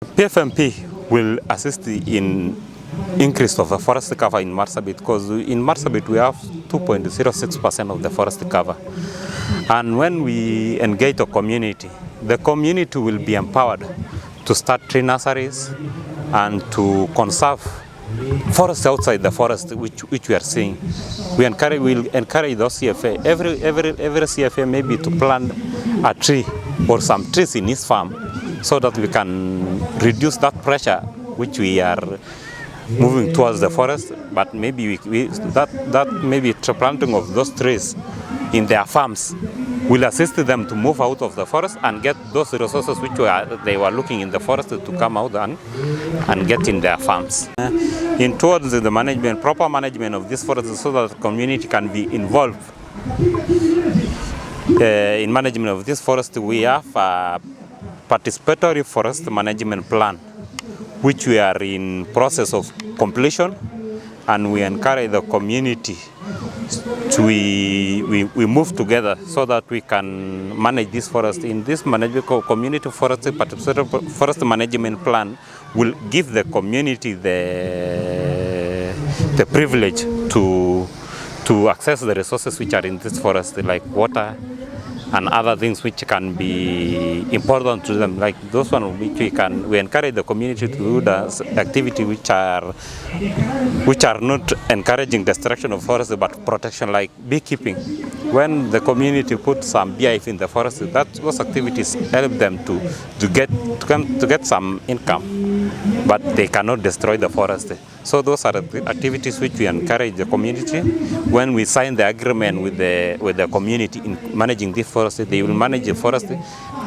PFMP will assist in increase of the forest cover in Marsabit, because in Marsabit we have 2.06% of the forest cover. And when we engage the community will be empowered to start tree nurseries and to conserve forests outside the forest, which we are seeing. We'll encourage those CFA, every CFA maybe to plant a tree or some trees in his farm, so that we can reduce that pressure which we are moving towards the forest. But maybe that maybe planting of those trees in their farms will assist them to move out of the forest and get those resources which they were looking in the forest to come out and get in their farms. In towards the management, proper management of this forest, so that the community can be involved in management of this forest, we have a participatory forest management plan, which we are in process of completion, and we encourage the community to we move together so that we can manage this forest. In this community forest management plan will give the community the privilege to access the resources which are in this forest, like water and other things which can be important to them, like those ones which we encourage the community to do the activity which are not encouraging destruction of forest but protection, like beekeeping. When the community puts some beehive in the forest, those activities help them to get some income, but they cannot destroy the forest. So those are the activities which we encourage the community. When we sign the agreement with the community in managing this forest, they will manage the forest,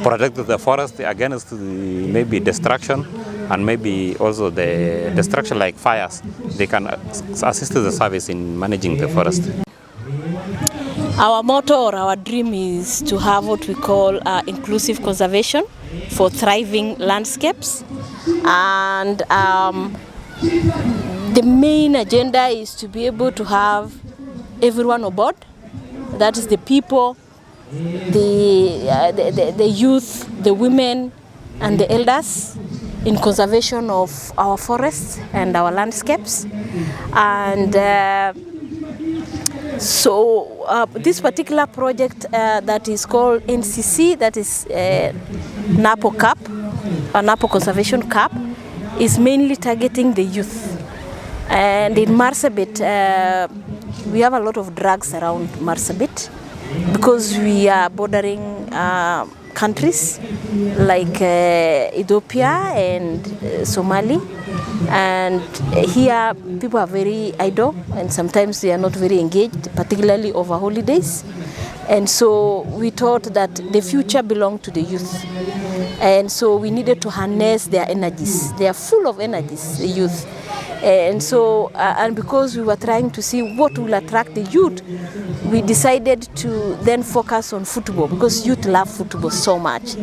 protect the forest against maybe destruction, and maybe also the destruction like fires. They can assist the service in managing the forest. Our motto or our dream is to have what we call inclusive conservation for thriving landscapes, and the main agenda is to be able to have everyone on board. That is the people, the youth, the women, and the elders in conservation of our forests and our landscapes. And so this particular project that is called NCC, that is NAPO CAP, NAPO Conservation CAP, is mainly targeting the youth. And in Marsabit, we have a lot of drugs around Marsabit, because we are bordering countries like Ethiopia and Somali. And here people are very idle, and sometimes they are not very engaged, particularly over holidays. And so we thought that the future belonged to the youth. And so we needed to harness their energies. They are full of energies, the youth. And so, and because we were trying to see what will attract the youth, we decided to then focus on football, because youth love football so much.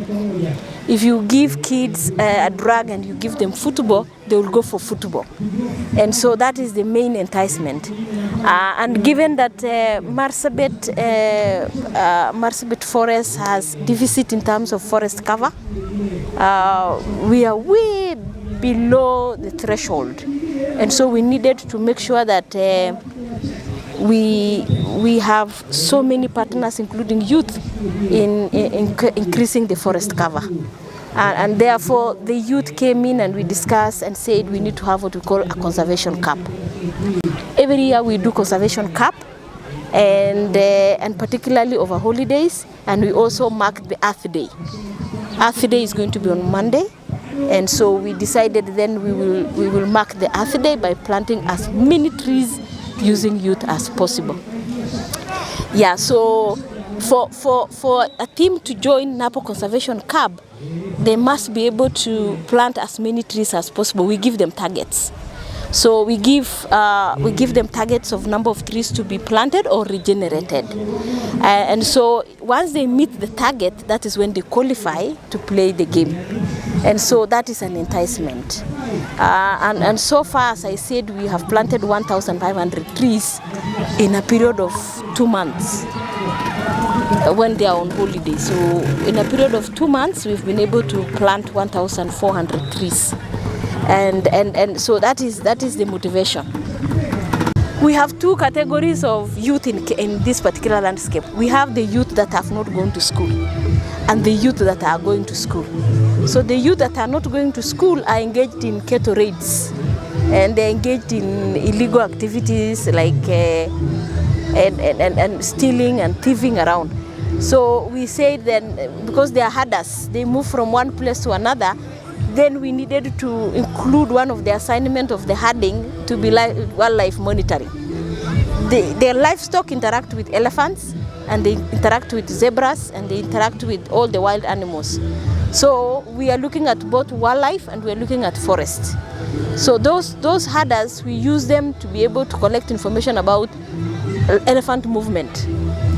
If you give kids a drug and you give them football, they will go for football. And so that is the main enticement. And given that Marsabit forest has deficit in terms of forest cover, we are way below the threshold. And so we needed to make sure that we have so many partners, including youth, in increasing the forest cover. And therefore, the youth came in and we discussed and said we need to have what we call a conservation cap. Every year we do conservation cap, and particularly over holidays, and we also mark the Earth Day. Earth Day is going to be on Monday. And so we decided then we will mark the Earth Day by planting as many trees using youth as possible. Yeah, so for a team to join NAPO Conservation Club, they must be able to plant as many trees as possible. We give them targets. So we give them targets of number of trees to be planted or regenerated. And so once they meet the target, that is when they qualify to play the game. And so that is an enticement. And so far, as I said, we have planted 1,500 trees in a period of 2 months. when they are on holiday. So in a period of 2 months, we've been able to plant 1,400 trees. And so that is the motivation. We have two categories of youth in this particular landscape. We have the youth that have not gone to school and the youth that are going to school. So the youth that are not going to school are engaged in cattle raids, and they're engaged in illegal activities like and stealing and thieving around. So we said then, because they are herders, they move from one place to another, then we needed to include one of the assignment of the herding to be wildlife monitoring. Their livestock interact with elephants, and they interact with zebras, and they interact with all the wild animals. So we are looking at both wildlife and we are looking at forest. So those herders, we use them to be able to collect information about elephant movement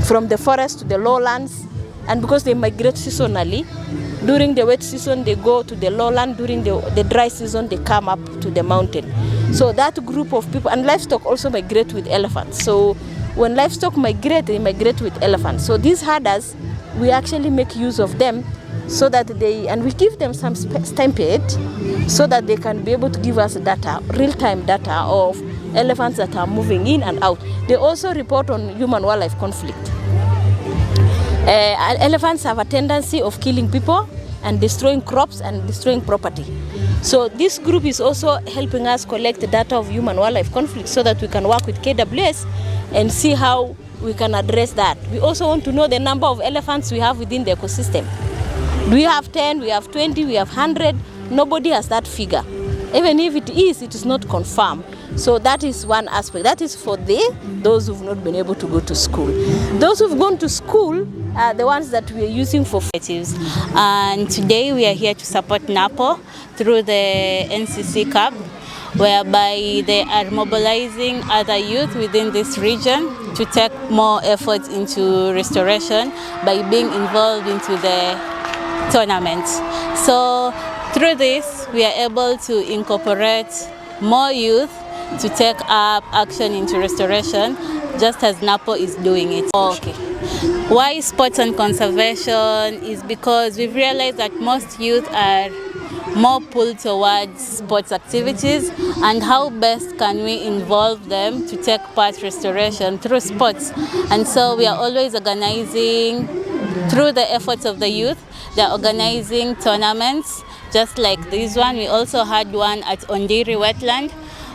from the forest to the lowlands, and because they migrate seasonally, during the wet season they go to the lowland, during the dry season they come up to the mountain. So that group of people, and livestock also migrate with elephants. So when livestock migrate, they migrate with elephants. So these herders, we actually make use of them so that and we give them some stipend so that they can be able to give us data, real-time data of elephants that are moving in and out. They also report on human-wildlife conflict. Elephants have a tendency of killing people and destroying crops and destroying property. So this group is also helping us collect the data of human-wildlife conflict so that we can work with KWS and see how we can address that. We also want to know the number of elephants we have within the ecosystem. Do we have 10, we have 20, we have 100? Nobody has that figure. Even if it is not confirmed. So that is one aspect. That is for those who've not been able to go to school. Those who've gone to school are the ones that we are using for initiatives. And today we are here to support NAPO through the NCC Cup, whereby they are mobilizing other youth within this region to take more efforts into restoration by being involved into the tournaments. So through this, we are able to incorporate more youth to take up action into restoration, just as NAPO is doing it. Okay. Why sports and conservation is because we've realized that most youth are more pulled towards sports activities, and how best can we involve them to take part restoration through sports. And so we are always organizing, through the efforts of the youth, they're organizing tournaments just like this one. We also had one at Ondiri Wetland,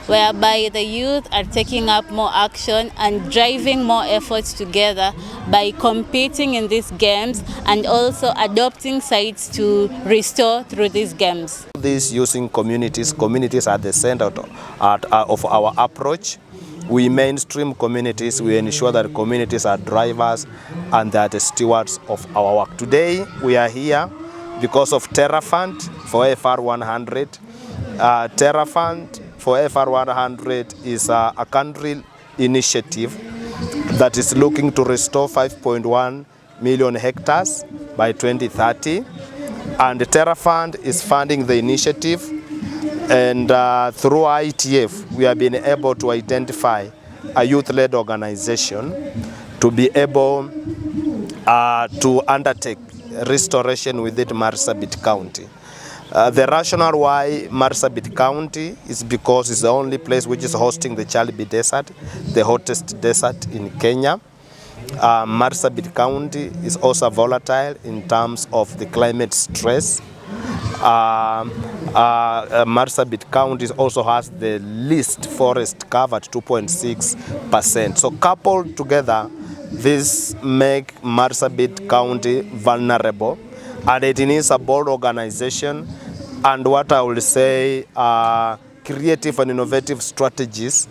whereby the youth are taking up more action and driving more efforts together by competing in these games and also adopting sites to restore through these games. This using communities are the center of our approach. We mainstream communities, we ensure that communities are drivers and they are the stewards of our work. Today we are here because of Terra Fund for FR 100. Terra Fund for FR 100 is a country initiative that is looking to restore 5.1 million hectares by 2030. And the Terra Fund is funding the initiative, and through ITF we have been able to identify a youth-led organization to be able to undertake restoration within Marsabit County. The rationale why Marsabit County is because it's the only place which is hosting the Chalbi Desert, the hottest desert in Kenya. Marsabit County is also volatile in terms of the climate stress. Marsabit County also has the least forest cover at 2.6%. So coupled together, this make Marsabit County vulnerable, and it needs a bold organization and what I will say creative and innovative strategies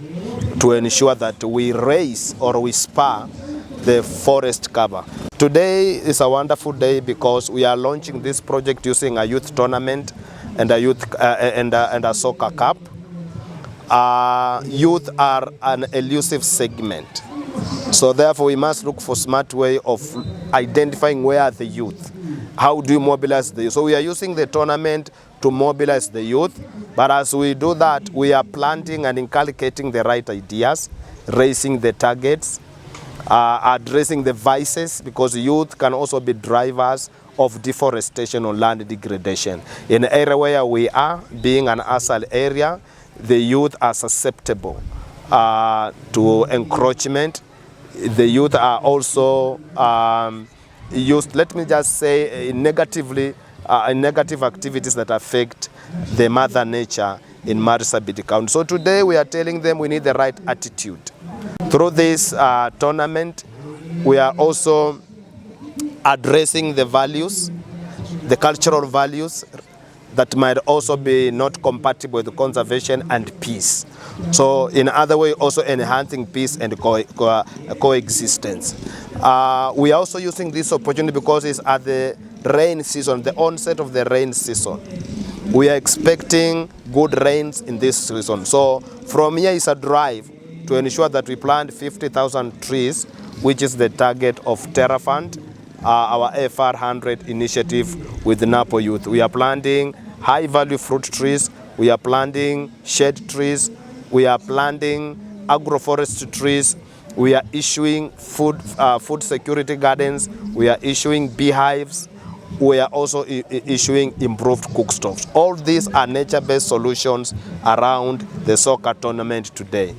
to ensure that we raise or we spur the forest cover. Today is a wonderful day because we are launching this project using a youth tournament and a youth and a soccer cup. Youth are an elusive segment, so therefore we must look for smart way of identifying where are the youth. How do you mobilize the youth? So we are using the tournament to mobilize the youth, but as we do that, we are planting and inculcating the right ideas, raising the targets, addressing the vices, because youth can also be drivers of deforestation or land degradation. In the area where we are, being an ASAL area, the youth are susceptible to encroachment. The youth are also used, let me just say, negative activities that affect the mother nature in Marsabit County. So today we are telling them we need the right attitude. Through this tournament, we are also addressing the values, the cultural values that might also be not compatible with conservation and peace. So in other way, also enhancing peace and coexistence. We are also using this opportunity because it's at the rain season, the onset of the rain season. We are expecting good rains in this season. So from here is a drive to ensure that we plant 50,000 trees, which is the target of Terra Fund, our FR 100 initiative with the Napo youth. We are planting high value fruit trees, we are planting shade trees, we are planting agroforestry trees, we are issuing food security gardens, we are issuing beehives, we are also issuing improved cookstoves. All these are nature-based solutions around the soccer tournament today.